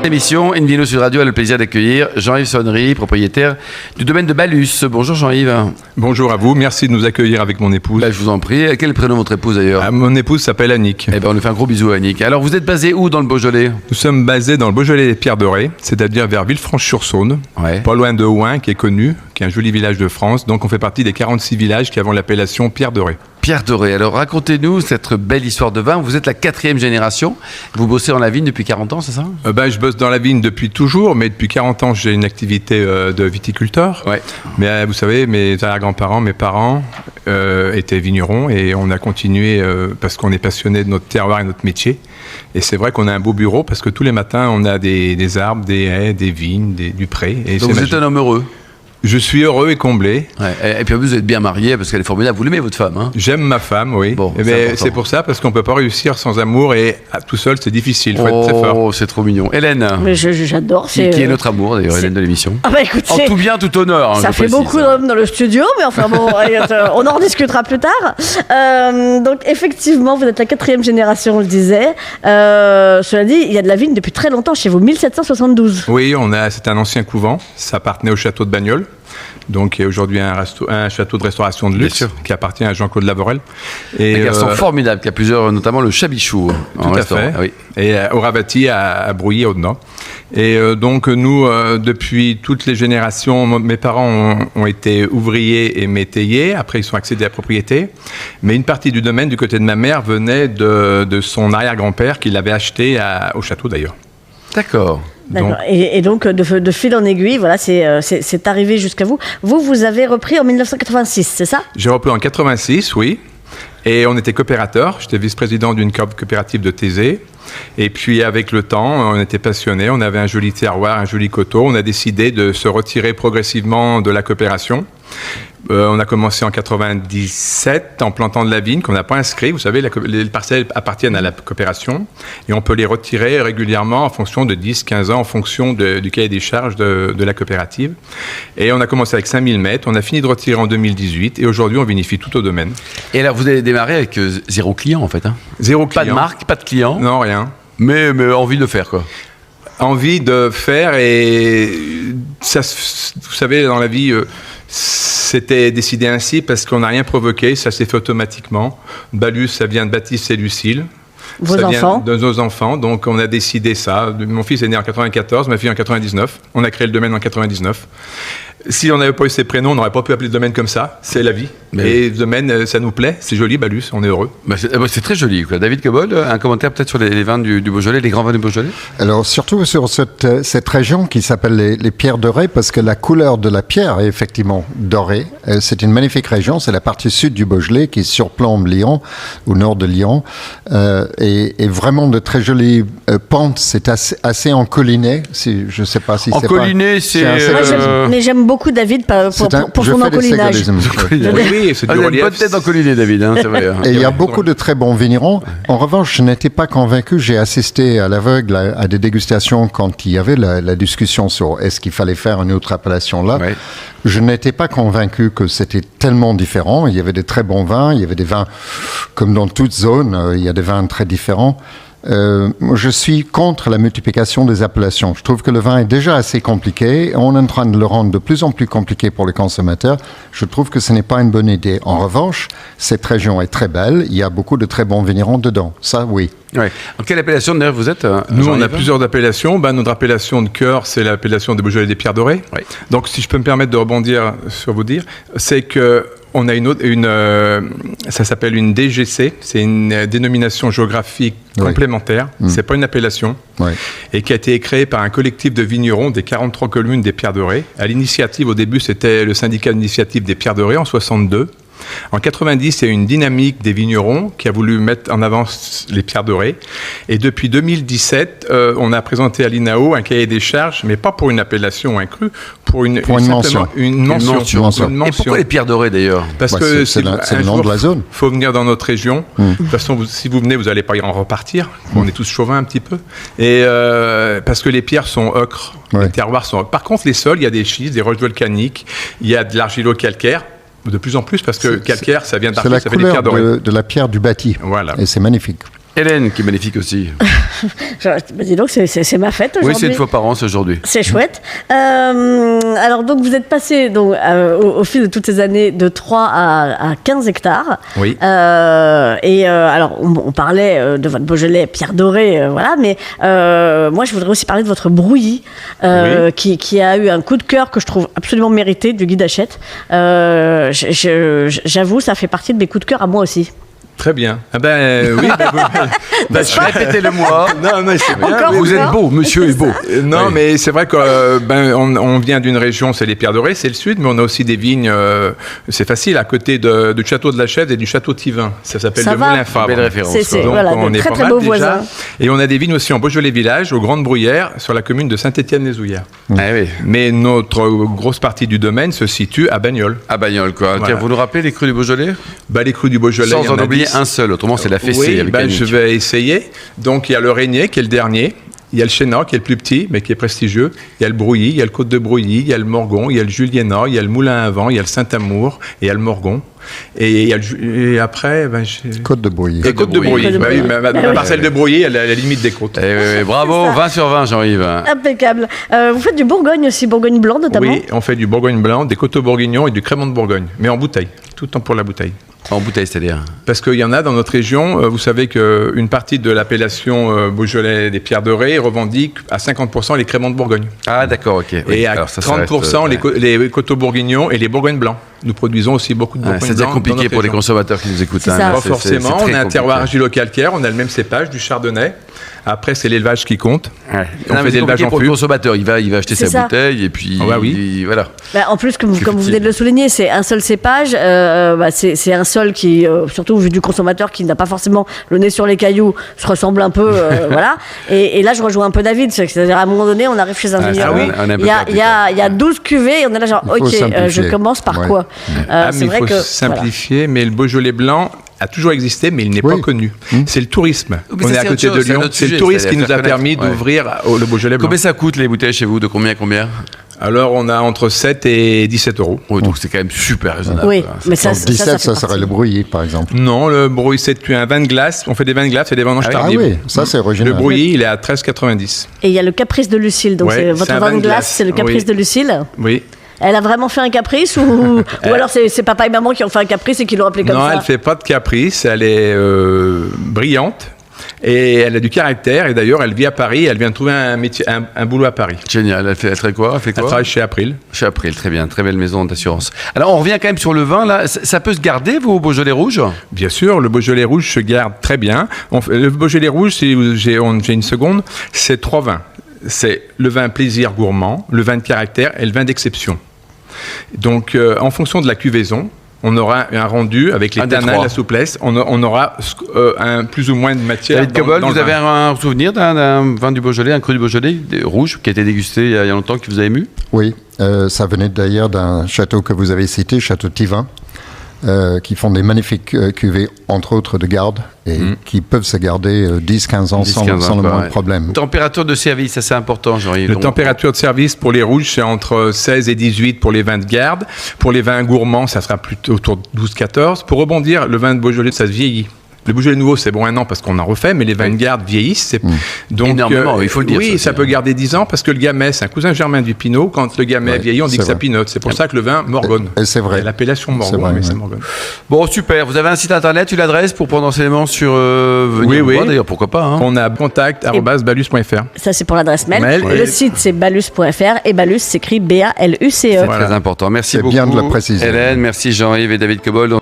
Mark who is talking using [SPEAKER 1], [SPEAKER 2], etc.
[SPEAKER 1] L'émission Invino Sud Radio a le plaisir d'accueillir Jean-Yves Sonnery, propriétaire du domaine de Ballus. Bonjour Jean-Yves.
[SPEAKER 2] Bonjour à vous, merci de nous accueillir avec mon épouse.
[SPEAKER 1] Je vous en prie. Quel est le prénom de votre épouse d'ailleurs?
[SPEAKER 2] Mon épouse s'appelle Annick.
[SPEAKER 1] On lui fait un gros bisou à Annick. Alors vous êtes basé où dans le Beaujolais?
[SPEAKER 2] Nous sommes basés dans le Beaujolais des Pierres Dorées, c'est-à-dire vers Villefranche-sur-Saône, pas loin de Houin qui est connu, qui est un joli village de France. Donc on fait partie des 46 villages qui avons l'appellation Pierres Dorées.
[SPEAKER 1] Pierre Doré, alors racontez-nous cette belle histoire de vin. Vous êtes la 4e génération, vous bossez dans la vigne depuis 40 ans, c'est ça?
[SPEAKER 2] Je bosse dans la vigne depuis toujours, mais depuis 40 ans j'ai une activité de viticulteur. Mais vous savez, mes arrière-grands-parents, mes parents étaient vignerons et on a continué parce qu'on est passionné de notre terroir et notre métier. Et c'est vrai qu'on a un beau bureau parce que tous les matins on a des arbres, des haies, des vignes, du pré. Et
[SPEAKER 1] donc vous êtes un homme heureux?
[SPEAKER 2] Je suis heureux et comblé.
[SPEAKER 1] Et puis en plus, vous êtes bien marié parce qu'elle est formidable. Vous l'aimez, votre femme, hein?
[SPEAKER 2] J'aime ma femme, oui.
[SPEAKER 1] Bon,
[SPEAKER 2] c'est pour ça, parce qu'on ne peut pas réussir sans amour et tout seul, c'est difficile. Il faut être très fort.
[SPEAKER 1] Oh, c'est trop mignon. Hélène.
[SPEAKER 3] Mais j'adore.
[SPEAKER 1] Qui est notre amour, d'ailleurs, Hélène de l'émission.
[SPEAKER 3] Écoutez,
[SPEAKER 1] en tout bien, tout honneur. Hein,
[SPEAKER 3] ça fait beaucoup d'hommes dans le studio, mais enfin bon, on en rediscutera plus tard. Donc effectivement, vous êtes la 4e génération, on le disait. Cela dit, il y a de la vigne depuis très longtemps chez vous, 1772.
[SPEAKER 2] Oui, c'est un ancien couvent. Ça appartenait au château de Bagnols. Donc, il y a aujourd'hui un château de restauration de luxe qui appartient à Jean-Claude Lavorel.
[SPEAKER 1] Un garçon formidable qui a plusieurs, notamment le Chabichou.
[SPEAKER 2] Tout à fait. Oui. Et Oravati à Brouilly, au nord. Et donc, nous, depuis toutes les générations, mes parents ont été ouvriers et métayers. Après, ils sont accédés à la propriété. Mais une partie du domaine, du côté de ma mère, venait de son arrière-grand-père qui l'avait acheté au château, d'ailleurs.
[SPEAKER 1] D'accord.
[SPEAKER 3] D'accord. Et donc, de fil en aiguille, voilà, c'est arrivé jusqu'à vous. Vous avez repris en 1986, c'est ça?
[SPEAKER 2] J'ai repris en 86, oui. Et on était coopérateurs. J'étais vice-président d'une coopérative de Thésée. Et puis, avec le temps, on était passionnés. On avait un joli terroir, un joli coteau. On a décidé de se retirer progressivement de la coopération. On a commencé en 97 en plantant de la vigne qu'on n'a pas inscrit. Vous savez, les parcelles appartiennent à la coopération et on peut les retirer régulièrement en fonction de 10-15 ans, en fonction du cahier des charges de la coopérative. Et on a commencé avec 5000 mètres. On a fini de retirer en 2018 et aujourd'hui, on vinifie tout au domaine.
[SPEAKER 1] Et là, vous avez démarré avec 0 client en fait, hein?
[SPEAKER 2] 0 client.
[SPEAKER 1] Pas de marque, pas de client.
[SPEAKER 2] Non, rien.
[SPEAKER 1] Mais envie de le faire, quoi.
[SPEAKER 2] Envie de faire et ça, vous savez, dans la vie... C'était décidé ainsi parce qu'on n'a rien provoqué, ça s'est fait automatiquement. Ballus, ça vient de Baptiste et Lucille.
[SPEAKER 3] Vos enfants?
[SPEAKER 2] De nos enfants, donc on a décidé ça. Mon fils est né en 94, ma fille en 99. On a créé le domaine en 99. Si on n'avait pas eu ces prénoms, on n'aurait pas pu appeler le domaine comme ça. C'est la vie. Et le domaine, ça nous plaît. C'est joli, Ballus, on est heureux.
[SPEAKER 1] C'est très joli, quoi. David Cobol, un commentaire peut-être sur les vins du Beaujolais, les grands vins du Beaujolais?
[SPEAKER 4] Alors, surtout sur cette région qui s'appelle les Pierres Dorées, parce que la couleur de la pierre est effectivement dorée. C'est une magnifique région. C'est la partie sud du Beaujolais qui surplombe Lyon, au nord de Lyon. Et vraiment de très jolies pentes. C'est assez encolliné. Je ne sais pas si c'est
[SPEAKER 1] encolliné, c'est...
[SPEAKER 3] Mais j'aime beaucoup David pour son encollinage.
[SPEAKER 2] Oui, c'est du relief.
[SPEAKER 1] Bonne tête encollinée, David, hein, c'est vrai.
[SPEAKER 4] Et il y a beaucoup de très bons vignerons. En revanche, je n'étais pas convaincu. J'ai assisté à l'aveugle à des dégustations quand il y avait la discussion sur est-ce qu'il fallait faire une autre appellation là. Ouais. Je n'étais pas convaincu que c'était tellement différent. Il y avait des très bons vins. Il y avait des vins, comme dans toute zone, il y a des vins très différents. Je suis contre la multiplication des appellations. Je trouve que le vin est déjà assez compliqué. On est en train de le rendre de plus en plus compliqué pour les consommateurs. Je trouve que ce n'est pas une bonne idée. En revanche, cette région est très belle. Il y a beaucoup de très bons vignerons dedans. Ça, oui.
[SPEAKER 1] Ouais. En quelle appellation d'ailleurs vous êtes?
[SPEAKER 2] Nous, on a plusieurs appellations. Notre appellation de cœur, c'est l'appellation des Beaujolais des Pierres Dorées. Oui. Donc, si je peux me permettre de rebondir sur vous dire, c'est que on a ça s'appelle une DGC, c'est une dénomination géographique complémentaire, c'est pas une appellation, et qui a été créée par un collectif de vignerons des 43 communes des Pierres Dorées. À l'initiative, au début, c'était le syndicat d'initiative des Pierres Dorées en 62. En 90, il y a eu une dynamique des vignerons qui a voulu mettre en avant les Pierres Dorées. Et depuis 2017, on a présenté à l'INAO un cahier des charges, mais pas pour une appellation inclue, pour une mention. Une mention.
[SPEAKER 1] Et pourquoi les Pierres Dorées d'ailleurs?
[SPEAKER 2] Parce que
[SPEAKER 4] c'est le nom de la zone.
[SPEAKER 2] Il faut venir dans notre région. De toute façon, si vous venez, vous n'allez pas y en repartir. On est tous chauvins un petit peu. Et parce que les pierres sont ocre. Les terroirs sont ocre. Par contre, les sols, il y a des schistes, des roches volcaniques, il y a de l'argilo-calcaire. De plus en plus, parce que calcaire, ça vient d'argile, ça fait des pierres dorées.
[SPEAKER 4] C'est la couleur de la pierre du bâti.
[SPEAKER 2] Voilà.
[SPEAKER 4] Et c'est magnifique.
[SPEAKER 1] Hélène, qui est magnifique aussi.
[SPEAKER 3] Dis donc, c'est ma fête aujourd'hui.
[SPEAKER 1] Oui, c'est une fois par an, c'est aujourd'hui.
[SPEAKER 3] C'est chouette. Alors, donc, vous êtes passé donc, au fil de toutes ces années de 3 à 15 hectares.
[SPEAKER 2] Oui.
[SPEAKER 3] Alors, on parlait de votre Beaujolais Pierre Doré, voilà, mais moi, je voudrais aussi parler de votre Brouilly, qui a eu un coup de cœur que je trouve absolument mérité du guide Hachette. J'avoue, ça fait partie de mes coups de cœur à moi aussi.
[SPEAKER 2] Très bien. Ah ben oui.
[SPEAKER 1] Répétez-le-moi.
[SPEAKER 2] Non, mais c'est bien.
[SPEAKER 3] Encore
[SPEAKER 1] Vous
[SPEAKER 3] une
[SPEAKER 1] êtes
[SPEAKER 3] fois.
[SPEAKER 1] beau, monsieur est beau.
[SPEAKER 2] Non, mais c'est vrai qu'on on vient d'une région, c'est les Pierres Dorées, c'est le sud, mais on a aussi des vignes, c'est facile, à côté du château de la Chèvre et du château Tivin. Ça s'appelle le Moulin Fabre.
[SPEAKER 1] Belle référence.
[SPEAKER 3] C'est
[SPEAKER 2] Donc
[SPEAKER 3] voilà,
[SPEAKER 2] on
[SPEAKER 3] de
[SPEAKER 2] est
[SPEAKER 3] très
[SPEAKER 2] pas
[SPEAKER 3] très
[SPEAKER 2] mal
[SPEAKER 3] beaux
[SPEAKER 2] déjà.
[SPEAKER 3] voisins.
[SPEAKER 2] Et on a des vignes aussi en Beaujolais Village, aux Grandes Bruyères, sur la commune de Saint-Étienne-les-Ouillères.
[SPEAKER 1] Ah oui.
[SPEAKER 2] Mais notre grosse partie du domaine se situe à Bagnols.
[SPEAKER 1] À Bagnols, quoi.
[SPEAKER 2] Voilà.
[SPEAKER 1] Tiens, vous nous rappelez les crus du Beaujolais?
[SPEAKER 2] Les crus du Beaujolais.
[SPEAKER 1] Sans
[SPEAKER 2] il y en
[SPEAKER 1] en
[SPEAKER 2] a
[SPEAKER 1] oublier
[SPEAKER 2] 10.
[SPEAKER 1] un seul, autrement c'est la fessée
[SPEAKER 2] Oui,
[SPEAKER 1] avec Annick.
[SPEAKER 2] je vais essayer. Donc il y a le Régnier qui est le dernier. Il y a le Chénat qui est le plus petit, mais qui est prestigieux. Il y a le Brouilly, il y a le Côte de Brouilly, il y a le Morgon, il y a le Juliénat, il y a le Moulin à Vent, il y a le Saint-Amour, et il y a le Morgon. Et, après,
[SPEAKER 4] Côte de Brouilly.
[SPEAKER 2] Et Côte de Brouilly.
[SPEAKER 3] Côte de
[SPEAKER 2] Bah oui,
[SPEAKER 3] Brouilly.
[SPEAKER 2] ma parcelle de Brouilly, elle est à la limite des côtes.
[SPEAKER 1] Bravo, 20 sur 20, Jean-Yves.
[SPEAKER 3] Impeccable. Vous faites du Bourgogne aussi, Bourgogne blanc notamment.
[SPEAKER 2] Oui, on fait du Bourgogne blanc, des coteaux bourguignons et du crémant de Bourgogne, mais en bouteille, tout le temps pour la bouteille.
[SPEAKER 1] En bouteille, c'est-à-dire?
[SPEAKER 2] Parce qu'il y en a dans notre région, vous savez qu'une partie de l'appellation Beaujolais des Pierres Dorées revendique à 50% les créments de Bourgogne.
[SPEAKER 1] Ah d'accord, ok. Oui.
[SPEAKER 2] Et à
[SPEAKER 1] Alors, ça
[SPEAKER 2] 30%
[SPEAKER 1] reste,
[SPEAKER 2] les coteaux bourguignons et les Bourgognes blancs. Nous produisons aussi beaucoup de Bourgogne
[SPEAKER 1] c'est déjà
[SPEAKER 2] blanc
[SPEAKER 1] compliqué
[SPEAKER 2] dans notre
[SPEAKER 1] pour les
[SPEAKER 2] région.
[SPEAKER 1] consommateurs qui nous écoutent.
[SPEAKER 3] C'est ça.
[SPEAKER 2] Pas forcément,
[SPEAKER 1] c'est très
[SPEAKER 2] on a un terroir
[SPEAKER 1] compliqué.
[SPEAKER 2] argilo-calcaire, on a le même cépage, du chardonnay. Après, c'est l'élevage qui compte.
[SPEAKER 1] Ouais.
[SPEAKER 2] On
[SPEAKER 1] Non, mais
[SPEAKER 2] fait
[SPEAKER 1] c'est
[SPEAKER 2] des élevages
[SPEAKER 1] compliqué
[SPEAKER 2] en
[SPEAKER 1] pour le
[SPEAKER 2] fût.
[SPEAKER 1] consommateur. Il va acheter
[SPEAKER 3] C'est
[SPEAKER 1] sa
[SPEAKER 3] ça.
[SPEAKER 1] bouteille et puis
[SPEAKER 2] Ah bah oui.
[SPEAKER 1] voilà.
[SPEAKER 3] En plus, comme vous venez de le souligner, c'est un seul cépage. C'est un sol qui, surtout vu du consommateur qui n'a pas forcément le nez sur les cailloux, se ressemble un peu. Voilà. Et là, je rejoins un peu David. C'est-à-dire, à un moment donné, on arrive chez un vigneron.
[SPEAKER 1] oui. On est un peu
[SPEAKER 3] Il y a 12 cuvées et on est là, genre,
[SPEAKER 4] Il faut
[SPEAKER 3] ok,
[SPEAKER 4] simplifier.
[SPEAKER 3] je commence par
[SPEAKER 4] Ouais.
[SPEAKER 3] quoi
[SPEAKER 2] Mais
[SPEAKER 3] C'est
[SPEAKER 2] il
[SPEAKER 3] vrai
[SPEAKER 2] faut
[SPEAKER 3] que.
[SPEAKER 2] simplifier, mais le Beaujolais blanc a toujours existé, mais il n'est pas
[SPEAKER 4] Oui.
[SPEAKER 2] connu. C'est le tourisme.
[SPEAKER 1] Mais
[SPEAKER 2] on
[SPEAKER 1] ça,
[SPEAKER 2] est à
[SPEAKER 1] c'est
[SPEAKER 2] côté
[SPEAKER 1] autre
[SPEAKER 2] de
[SPEAKER 1] chose, c'est un
[SPEAKER 2] Lyon.
[SPEAKER 1] autre
[SPEAKER 2] C'est le
[SPEAKER 1] sujet,
[SPEAKER 2] tourisme
[SPEAKER 1] c'est
[SPEAKER 2] qui nous a
[SPEAKER 1] faire
[SPEAKER 2] permis
[SPEAKER 1] connaître.
[SPEAKER 2] d'ouvrir le Beaujolais blanc.
[SPEAKER 1] Combien ça coûte les bouteilles chez vous? De combien?
[SPEAKER 2] Alors, on a entre 7 et 17 euros.
[SPEAKER 1] Oui, donc c'est quand même super raisonnable.
[SPEAKER 3] Oui,
[SPEAKER 1] quoi.
[SPEAKER 3] mais ça,
[SPEAKER 4] Donc 17,
[SPEAKER 3] fait
[SPEAKER 4] ça
[SPEAKER 3] partie.
[SPEAKER 4] serait le Brouilly, par exemple.
[SPEAKER 2] Non, le Brouilly, c'est un vin de glace. On fait des vins de glace et des vendanges
[SPEAKER 4] Ah
[SPEAKER 2] tardives.
[SPEAKER 4] oui, ça c'est original.
[SPEAKER 2] Le Brouilly, il est à 13,90.
[SPEAKER 3] Et il y a le caprice de Lucille. Donc,
[SPEAKER 2] Ouais,
[SPEAKER 3] c'est
[SPEAKER 2] c'est
[SPEAKER 3] votre
[SPEAKER 2] un
[SPEAKER 3] vin de glace, c'est le caprice
[SPEAKER 2] oui.
[SPEAKER 3] de Lucille.
[SPEAKER 2] Oui.
[SPEAKER 3] Elle a vraiment fait un caprice ou alors c'est papa et maman qui ont fait un caprice et qui l'ont appelé comme
[SPEAKER 2] Non,
[SPEAKER 3] ça
[SPEAKER 2] elle fait pas de caprice. Elle est brillante et elle a du caractère. Et d'ailleurs, elle vit à Paris. Elle vient de trouver un boulot à Paris.
[SPEAKER 1] Génial. Elle fait quoi? Elle fait
[SPEAKER 2] Elle
[SPEAKER 1] quoi?
[SPEAKER 2] travaille chez April.
[SPEAKER 1] Chez April, très bien, très belle maison d'assurance. Alors on revient quand même sur le vin là. Ça peut se garder vos Beaujolais rouges?
[SPEAKER 2] Bien sûr, le Beaujolais rouge se garde très bien. Le Beaujolais rouge, si j'ai une seconde, c'est 3 vins. C'est le vin plaisir gourmand, le vin de caractère et le vin d'exception. Donc, en fonction de la cuvaison, on aura un rendu avec les
[SPEAKER 1] Un des
[SPEAKER 2] tanins,
[SPEAKER 1] trois.
[SPEAKER 2] la souplesse. On aura un plus ou moins de matière.
[SPEAKER 1] David Cobol,
[SPEAKER 2] dans
[SPEAKER 1] vous
[SPEAKER 2] le
[SPEAKER 1] avez
[SPEAKER 2] vin.
[SPEAKER 1] un souvenir d'un vin du Beaujolais, un cru du Beaujolais rouge qui a été dégusté il y a longtemps, qui vous a ému?
[SPEAKER 4] Oui, ça venait d'ailleurs d'un château que vous avez cité, Château Tivin, qui font des magnifiques cuvées, entre autres de garde, et qui peuvent se garder 10-15 ans sans le moindre problème.
[SPEAKER 1] Température de service, ça c'est important, Jean-Yves.
[SPEAKER 2] La température de service pour les rouges, c'est entre 16 et 18 pour les vins de garde. Pour les vins gourmands, ça sera plutôt autour de 12-14. Pour rebondir, le vin de Beaujolais, ça se vieillit. Le Beaujolais nouveau, c'est bon 1 an parce qu'on en refait, mais les vins de garde vieillissent. Donc,
[SPEAKER 1] énormément, il faut le dire.
[SPEAKER 2] Oui, ça peut garder 10 ans parce que le Gamay, c'est un cousin germain du Pinot. Quand le Gamay vieillit, on dit que ça pinote. C'est pour ça que le vin Morgonne.
[SPEAKER 4] Et c'est vrai.
[SPEAKER 2] L'appellation Morgonne,
[SPEAKER 4] vrai,
[SPEAKER 2] mais c'est
[SPEAKER 4] ouais.
[SPEAKER 2] Morgonne.
[SPEAKER 1] Bon, super. Vous avez un site internet, une adresse pour prendre enseignement sur venir
[SPEAKER 2] Oui,
[SPEAKER 1] vous
[SPEAKER 2] oui.
[SPEAKER 1] voir, d'ailleurs, pourquoi pas. Hein.
[SPEAKER 2] On a contact@balus.fr.
[SPEAKER 3] Ça, c'est pour l'adresse mail.
[SPEAKER 2] Mail,
[SPEAKER 3] Le
[SPEAKER 2] oui.
[SPEAKER 3] site, c'est balus.fr et balus s'écrit B-A-L-U-C-E.
[SPEAKER 1] C'est très important. Merci
[SPEAKER 4] C'est
[SPEAKER 1] beaucoup.
[SPEAKER 4] bien de le préciser.
[SPEAKER 1] Hélène, merci Jean-Yves et David Cobol.